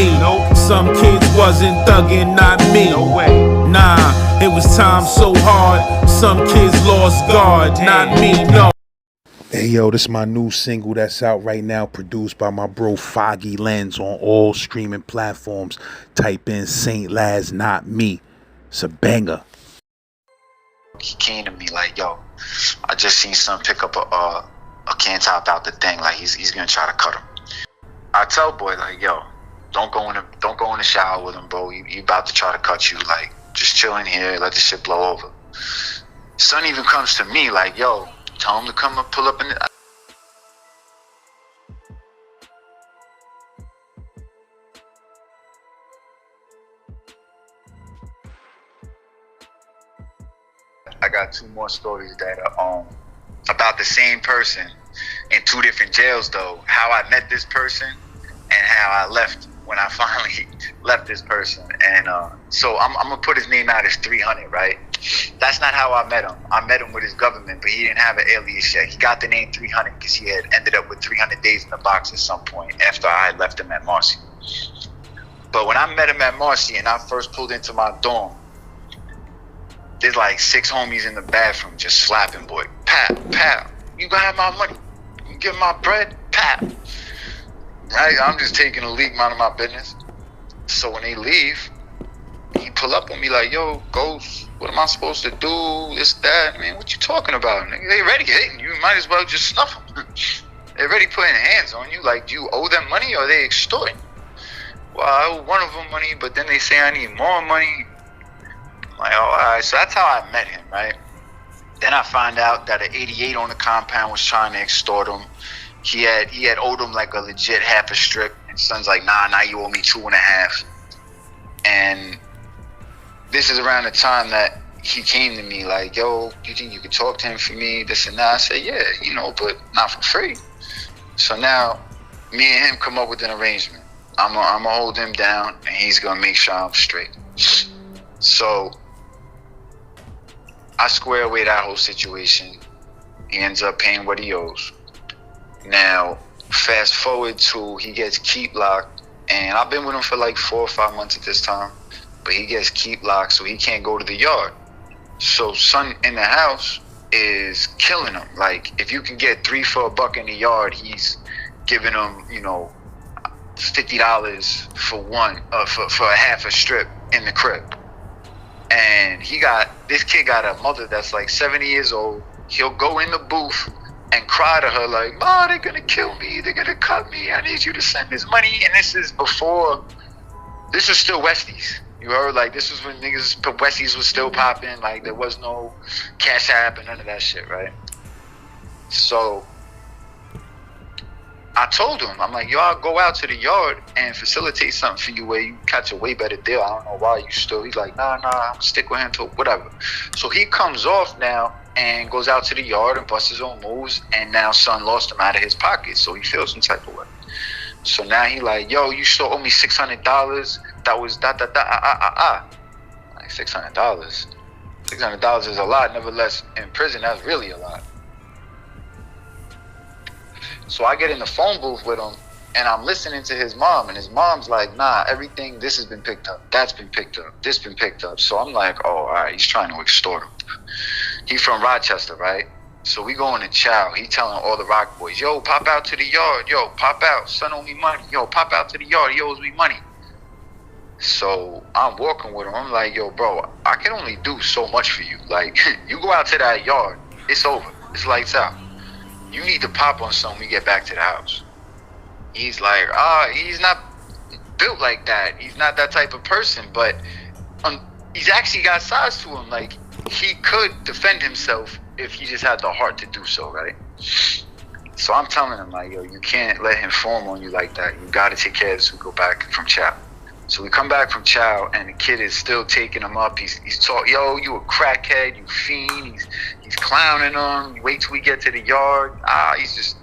me. Nope. Some kids wasn't thugging, not me. No way. Nah, it was time so hard. Some kids lost guard, not me, no. Hey yo, this is my new single that's out right now, produced by my bro Foggy Lens on all streaming platforms. Type in Saint Laz, not me. It's a banger. He came to me like, yo, I just seen son pick up a can top out the thing, like he's gonna try to cut him. I tell boy like, yo, don't go in the shower with him, bro. He about to try to cut you. Like, just chill in here, let this shit blow over. Son even comes to me like, yo, tell him to come and pull up in the... I got two more stories that are about the same person in two different jails though. How I met this person and how I left when I finally left this person. And so I'm gonna put his name out as 300, right? That's not how I met him. I met him with his government, but he didn't have an alias yet. He got the name 300 because he had ended up with 300 days in the box at some point after I had left him at Marcy. But when I met him at Marcy and I first pulled into my dorm, there's like 6 homies in the bathroom just slapping boy. Pap, pap, you gonna have my money? You give my bread? Pap. Right? I'm just taking a leak, minding my business. So when they leave, he pull up on me like, yo, Ghost, what am I supposed to do? This, that. Man, what you talking about? Nigga, they already hitting you. You might as well just snuff them. They already putting hands on you. Like, do you owe them money or are they extorting? Well, I owe one of them money, but then they say I need more money. I'm like, oh, all right. So that's how I met him, right? Then I find out that an 88 on the compound was trying to extort him. He had owed him like a legit half a strip. And son's like, nah, you owe me 2.5. And this is around the time that he came to me like, yo, you think you could talk to him for me? This and that. I said, yeah, but not for free. So now me and him come up with an arrangement. I'm gonna hold him down and he's gonna make sure I'm straight. So I square away that whole situation. He ends up paying what he owes. Now, fast forward to he gets keep locked, and I've been with him for like 4 or 5 months at this time, but he gets keep locked, so he can't go to the yard. So son in the house is killing him. Like, if you can get 3 for $1 in the yard, he's giving him, $50 for for a half a strip in the crib. And this kid got a mother that's like 70 years old. He'll go in the booth and cry to her like, Ma, they're gonna kill me, they're gonna cut me, I need you to send this money. And this is still Westies. You heard, like, this was when Westies was still popping, like there was no Cash App and none of that shit, right? So I told him, I'm like, yo, I'll go out to the yard and facilitate something for you where you catch a way better deal. I don't know why you still. He's like, nah, I'm gonna stick with him till whatever. So he comes off now and goes out to the yard and busts his own moves, and now son lost him out of his pocket, so he feels some type of way. So now he like, yo, you still owe me $600. That was Like $600. $600 is a lot. Nevertheless, in prison, that's really a lot. So I get in the phone booth with him, and I'm listening to his mom, and his mom's like, nah, everything, this has been picked up, that's been picked up, this been picked up. So I'm like, oh, all right, he's trying to extort him. He from Rochester, right? So we going to chow. He telling all the rock boys, yo, pop out to the yard. Yo, pop out. Son owe me money. Yo, pop out to the yard. He owes me money. So I'm walking with him. I'm like, yo, bro, I can only do so much for you. Like, you go out to that yard, it's over. It's lights out. You need to pop on something when we get back to the house. He's like, he's not built like that. He's not that type of person, but he's actually got size to him. Like, he could defend himself if he just had the heart to do so, right? So I'm telling him, like, yo, you can't let him form on you like that. You got to take care of this. We go back from chow. So we come back from chow, and the kid is still taking him up. He's talking, yo, you a crackhead, you fiend. He's clowning him. You wait till we get to the yard. He's just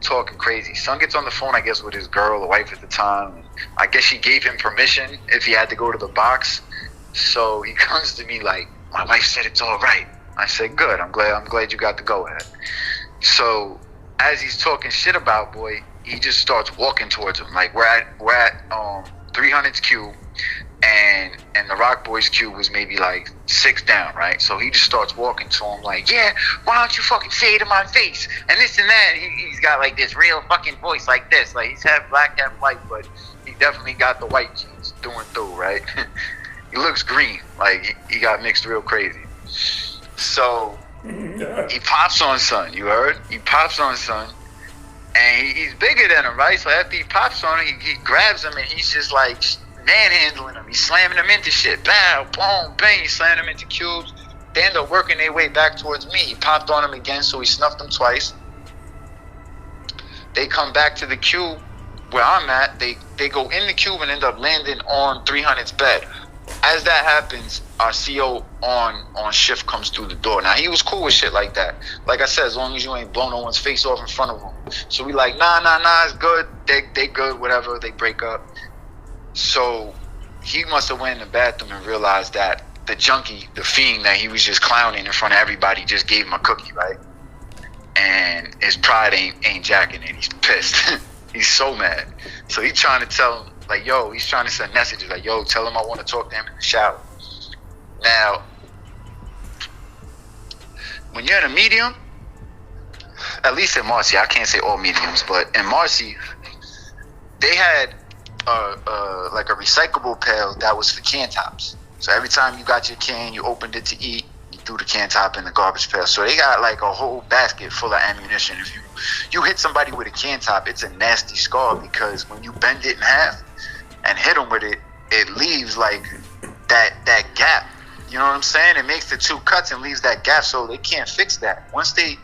talking crazy. Son gets on the phone, I guess, with his girl, the wife at the time. And I guess she gave him permission if he had to go to the box. So he comes to me like, my wife said it's all right. I said, good. I'm glad you got the go ahead. So as he's talking shit about boy, he just starts walking towards him. Like we're at 300 300's cube, and the Rock Boy's cube was maybe like 6 down, right? So he just starts walking to him like, yeah, why don't you fucking say it in my face? And this and that. He's got like this real fucking voice like this. Like he's half black, half white, but he definitely got the white genes doing through, right? He looks green. Like he got mixed real crazy. So he pops on son, you heard? He pops on son. And he's bigger than him, right? So after he pops on him, he grabs him and he's just like manhandling him. He's slamming him into shit. Bow, boom, bang. He's slamming him into cubes. They end up working their way back towards me. He popped on him again, so he snuffed him twice. They come back to the cube where I'm at. They go in the cube and end up landing on 300's bed. As that happens, our CO on shift comes through the door. Now, he was cool with shit like that. Like I said, as long as you ain't blow no one's face off in front of him. So we like, nah, it's good. They good, whatever. They break up. So he must have went in the bathroom and realized that the junkie, the fiend that he was just clowning in front of everybody, just gave him a cookie, right? And his pride ain't jacking it. He's pissed. He's so mad. So he's trying to tell him, like, yo, he's trying to send messages like, yo, tell him I want to talk to him in the shower. Now, when you're in a medium, at least in Marcy, I can't say all mediums, but in Marcy, they had like a recyclable pail that was for can tops. So every time you got your can, you opened it to eat, you threw the can top in the garbage pail. So they got like a whole basket full of ammunition. If you hit somebody with a can top, it's a nasty scar because when you bend it in half and hit them with it, it leaves like that gap. You know what I'm saying? It makes the 2 cuts and leaves that gap, so they can't fix that. Once they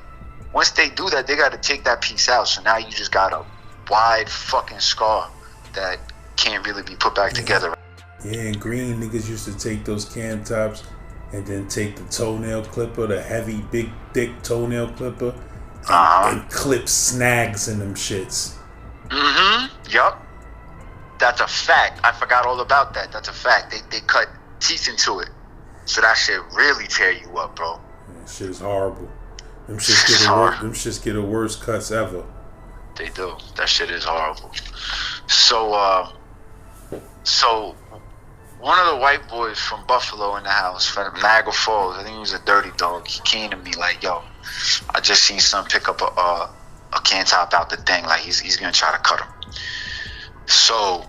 do that, they got to take that piece out. So now you just got a wide fucking scar that can't really be put back together. Yeah, and green niggas used to take those can tops and then take the toenail clipper, the heavy, big, thick toenail clipper, and clip snags in them shits. Yup. That's a fact. I forgot all about that. That's a fact. They cut teeth into it. So that shit really tear you up, bro. That shit is horrible. Them shits get the worst cuts ever. They do. That shit is horrible. So one of the white boys from Buffalo in the house, from Niagara Falls, I think he was a dirty dog. He came to me like, yo, I just seen son pick up a can top out the thing. Like he's gonna try to cut him. So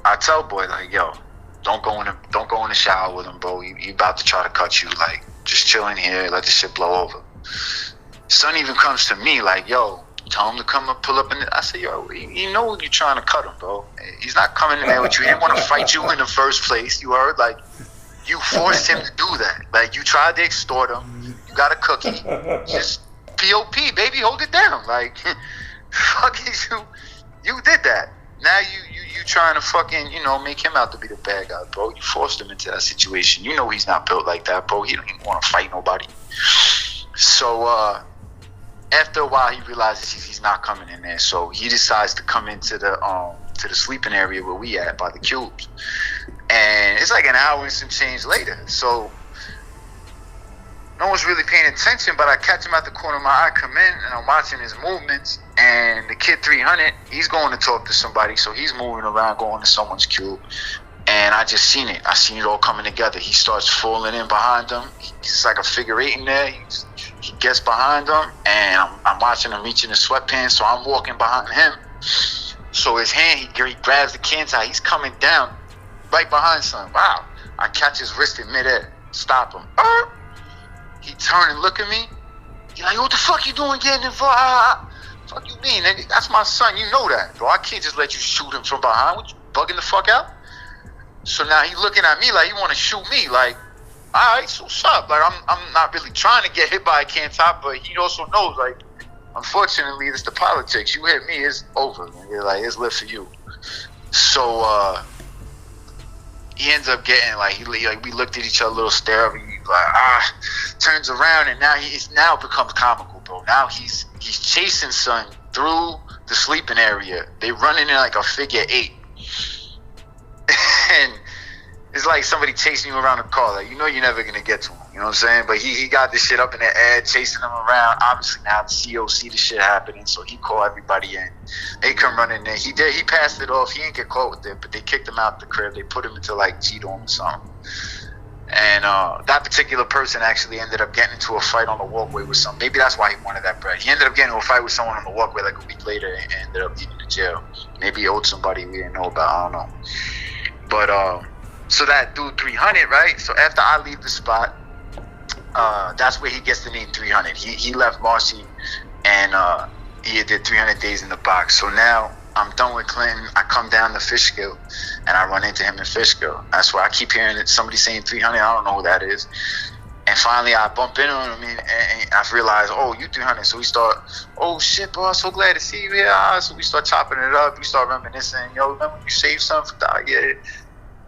I tell boy like, yo, don't go in the shower with him, bro. He about to try to cut you. Like, just chill in here, let the shit blow over. Son even comes to me like, yo, tell him to come and pull up in I say, yo, you know you're trying to cut him, bro. He's not coming in there with you. He didn't want to fight you in the first place. You heard? Like, you forced him to do that. Like, you tried to extort him. You got a cookie. Just POP, baby, hold it down. Like, fuck you did that. Now you trying to fucking, make him out to be the bad guy, bro. You forced him into that situation. You know he's not built like that, bro. He don't even want to fight nobody. So, after a while, he realizes he's not coming in there. So he decides to come into the sleeping area where we at by the cubes. And it's like an hour and some change later. So no one's really paying attention, but I catch him at the corner of my eye, come in, and I'm watching his movements. And the kid 300, he's going to talk to somebody, so he's moving around, going to someone's cube. And I just seen it. I seen it all coming together. He starts falling in behind him. He's like a figure 8 in there. He gets behind him, and I'm watching him reach in his sweatpants, so I'm walking behind him. So his hand, he grabs the can tie. He's coming down right behind son. Wow. I catch his wrist in midair. Stop him. He turn and look at me. He like, what the fuck you doing getting involved? Fuck you mean, nigga? That's my son. You know that, bro. I can't just let you shoot him from behind. What, you bugging the fuck out? So now he looking at me like he want to shoot me. Like, all right, so what's up? Like, I'm not really trying to get hit by a can top, but he also knows, like, unfortunately, it's the politics. You hit me, it's over. Nigga. Like, it's lit for you. So he ends up getting we looked at each other, a little stare. He turns around, and now he's becomes comical, bro. Now he's chasing son through the sleeping area. They running in like a figure 8, and it's like somebody chasing you around a car. Like, you know you're never gonna get to him. You know what I'm saying? But he got this shit up in the air, chasing them around. Obviously now the CO see the shit happening, so he called everybody in. They come running in. He passed it off. He didn't get caught with it, but they kicked him out the crib. They put him into like G-Dorm or something. And that particular person actually ended up getting into a fight on the walkway with some. Maybe that's why he wanted that bread. He ended up getting into a fight with someone on the walkway like a week later and ended up leaving the jail. Maybe he owed somebody we didn't know about. I don't know. But so that dude 300, right? So after I leave the spot, that's where he gets the name 300. He left Marcy and he did 300 days in the box. So now I'm done with Clinton. I come down to Fishkill and I run into him in Fishkill. That's why I keep hearing somebody saying 300. I don't know who that is. And finally I bump into him and I realize, oh, you 300. So we start, oh shit, bro, I'm so glad to see you here. So we start chopping it up. We start reminiscing. Yo, remember you saved something for that? Yeah.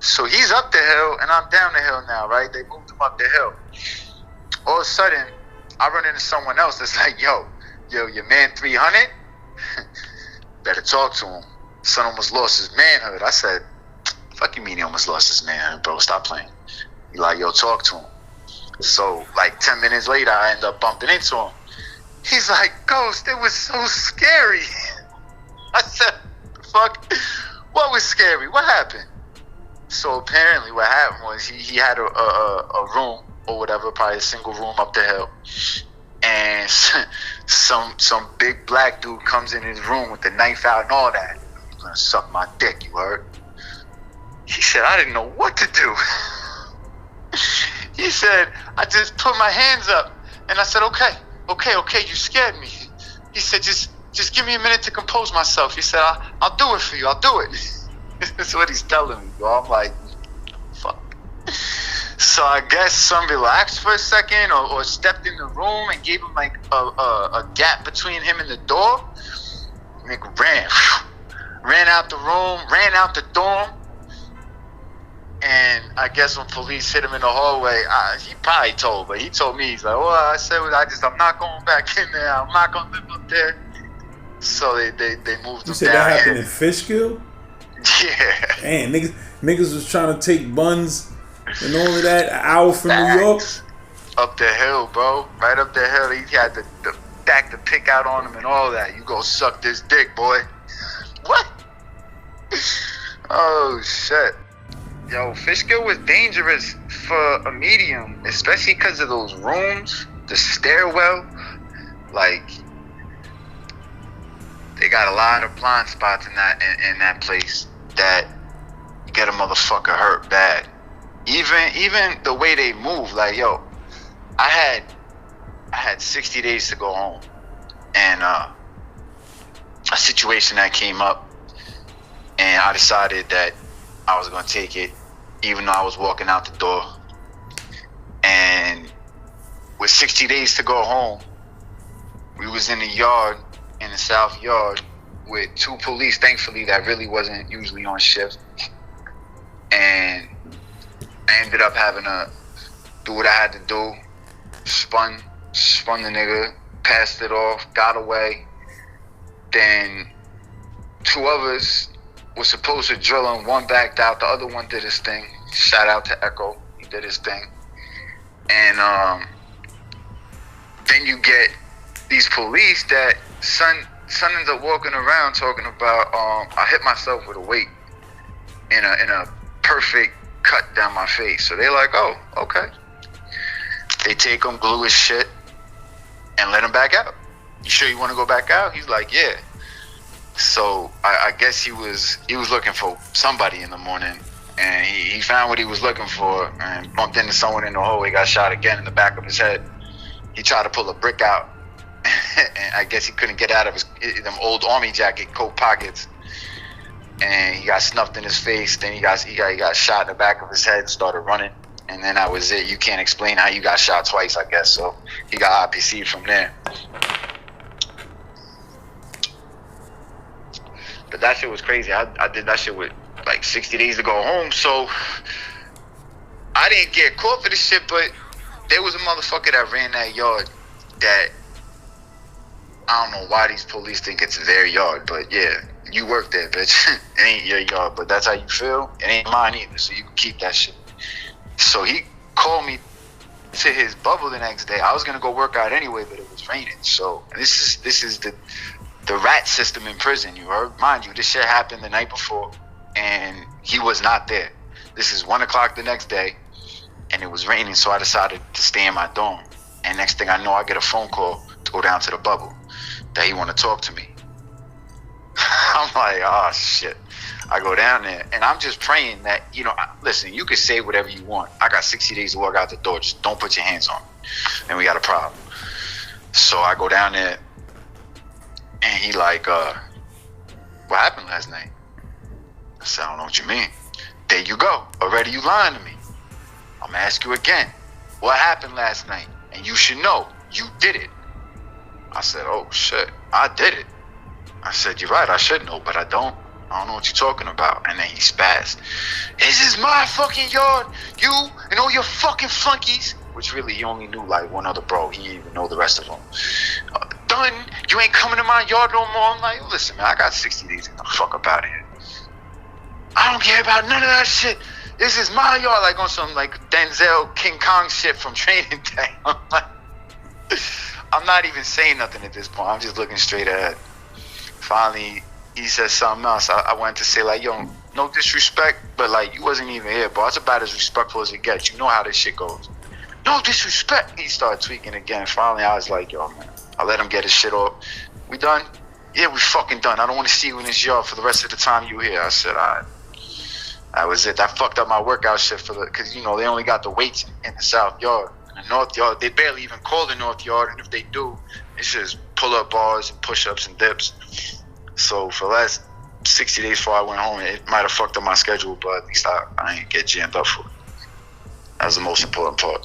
So he's up the hill and I'm down the hill now, right? They moved him up the hill. All of a sudden, I run into someone else that's like, yo, your man 300? Better talk to him. Son almost lost his manhood. I said, fuck you mean he almost lost his manhood, bro? Stop playing. He like, yo, talk to him. So, like 10 minutes later, I end up bumping into him. He's like, Ghost, it was so scary. I said, fuck? What was scary? What happened? So apparently what happened was he had a room or whatever, probably a single room up the hill. And some big black dude comes in his room with the knife out and all that. You're gonna suck my dick, you heard? He said, I didn't know what to do. He said, I just put my hands up and I said, okay, you scared me. He said, just give me a minute to compose myself. He said, I'll do it for you, I'll do it. That's what he's telling me, bro. I'm like, fuck. So I guess somebody relaxed for a second or stepped in the room and gave him like a gap between him and the door. Nigga ran out the room, ran out the dorm. And I guess when police hit him in the hallway, he probably told, but he told me, he's like, well, I said, I'm not going back in there. I'm not going to live up there. So they moved him down. You said that happened in Fishkill? Yeah. Man, niggas was trying to take buns and all of that, an hour from New York. Up the hill, bro. Right up the hill. He had the back to pick out on him and all that. You go suck this dick, boy. What? Oh, shit. Yo, Fishkill was dangerous for a medium, especially because of those rooms, the stairwell. Like, they got a lot of blind spots in that place that get a motherfucker hurt bad. Even the way they move, like, yo, I had 60 days to go home, and a situation that came up, and I decided that I was gonna take it, even though I was walking out the door. And with 60 days to go home, we was in the yard, in the south yard, with 2 police, thankfully, that really wasn't usually on shift. And I ended up having to do what I had to do. Spun the nigga, passed it off, got away. Then 2 others were supposed to drill him. One backed out, the other one did his thing. Shout out to Echo, he did his thing. And then you get these police that son ends up walking around talking about I hit myself with a weight in a perfect cut down my face. So they're like, oh, okay. They take him, glue his shit, and let him back out. You sure you want to go back out? He's like, yeah. So I guess he was looking for somebody in the morning, and he found what he was looking for and bumped into someone in the hallway, got shot again in the back of his head. He tried to pull a brick out, and I guess he couldn't get out of them old army jacket coat pockets, and he got snuffed in his face. Then he got shot in the back of his head and started running, and then that was it. You can't explain how you got shot twice, I guess. So he got IPC'd from there. But that shit was crazy. I did that shit with like 60 days to go home. So I didn't get caught for this shit, but there was a motherfucker that ran that yard that I don't know why these police think it's their yard, but yeah, You work there, bitch. It ain't your yard, but that's how you feel. It ain't mine either, so you can keep that shit. So he called me to his bubble the next day. I was gonna go work out anyway, but it was raining. So this is the rat system in prison. You heard? Mind you, this shit happened the night before, and he was not there. This is 1 o'clock the next day, and it was raining, so I decided to stay in my dorm. And next thing I know, I get a phone call to go down to the bubble that he want to talk to me. I'm like, oh shit. I go down there, and I'm just praying that, listen, you can say whatever you want. I got 60 days to walk out the door. Just don't put your hands on me. And we got a problem. So I go down there, and he like, what happened last night? I said, I don't know what you mean. There you go. Already you lying to me. I'm gonna ask you again. What happened last night? And you should know. You did it. I said, oh shit, I did it. I said, you're right, I should know, but I don't. I don't know what you're talking about. And then he spazzed. This is my fucking yard. You and all your fucking flunkies. Which really, he only knew like one other bro. He didn't even know the rest of them. Done. You ain't coming to my yard no more. I'm like, listen, man, I got 60 days. Get the fuck up out of here. I don't care about none of that shit. This is my yard. Like on some like Denzel King Kong shit from Training Day. I'm not even saying nothing at this point. I'm just looking straight ahead. Finally, he said something else. I wanted to say, like, yo, no disrespect, but, like, you wasn't even here, bro. It's about as respectful as it gets. You know how this shit goes. No disrespect. He started tweaking again. Finally, I was like, yo, man. I let him get his shit off. We done? Yeah, we fucking done. I don't want to see you in this yard for the rest of the time you here. I said, all right. That was it. That fucked up my workout shit because, they only got the weights in the south yard. In the north yard, they barely even call the north yard, and if they do, it's just pull-up bars and push-ups and dips. So for the last 60 days before I went home, it might have fucked up my schedule, but at least I ain't get jammed up for it. That was the most important part.